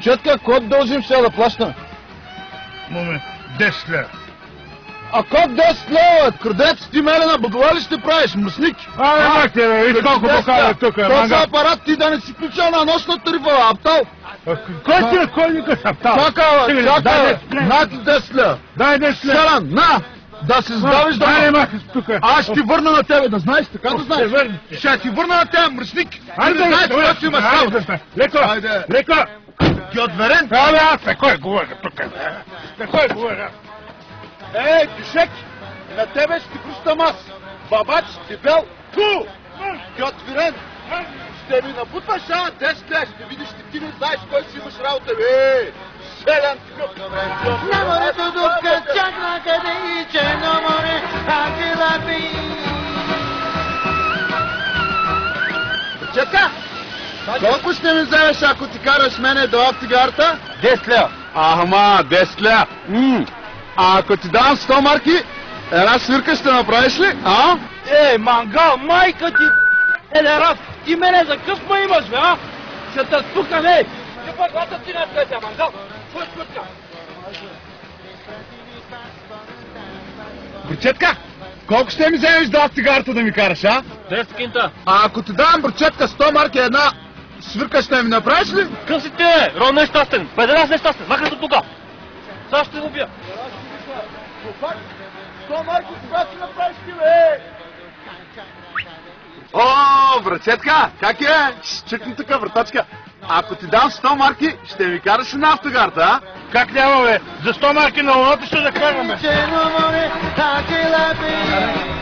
Братчетка, код дължим сега да плащаме? Момент, 10 лева. А код 10 лева? Крадец, ти мене на бъгла ли ще правиш? Мръсник? Махте, бе, виж колко покажа тук. Този апарат ти да не си включал на нощна тарифа, аптал. Кой никой са аптал? Чакай, над 10 лева. Дай 10 лева. Селан, на! Да се сдавиш да... Дай, махай тук. Аз ще ти върна на тебе, да знаеш, така да знаеш. Ще ти върна на тебе, мръсник. Айде, да знаеш, какво си имаш работа. Леко, леко. Ти отверен? Абе, аз на кой говоря тук? На кой говоря? Ей, пишек, на тебе ще ти пущам аз. Бабач, дебел, ту! Ти отверен. Ще ми набутваш, 10 лева, ще видиш, ти не знаеш кой си имаш работа, бе. Селян такъв. На морето докато чакна къде и черно море, ангела би. Четка, колко ще ми вземеш, ако ти караш мене до автогарата? 10 лева. Ама, 10 лева. А ако ти дам 100 марки, една свирка ще направиш ли? А? Ей, мангал, майка ти! Елерас, ти мене за къв ме имаш, бе, а? Ще те спукам, ей! Ти пък гласа ти на твоя, мангал! Кой спука? Бричетка, колко ще ми вземеш до автогарата да ми караш, а? 10 кинта. А ако ти дам, бричетка, 100 марки, една свирка ще ми направиш ли? Къв си ти, бе? Рон нещастен! Педерас нещастен! Махай се тука! Сега ще го бия! 100 марки, кога ще направиш ти, бе? О, брачетка, как е? Чекни така, вратачка. Ако ти дам 100 марки, ще ми караш ли на автогарта, а? Как няма, бе? За 100 марки на луната ще да караме. Черно море, ангела би.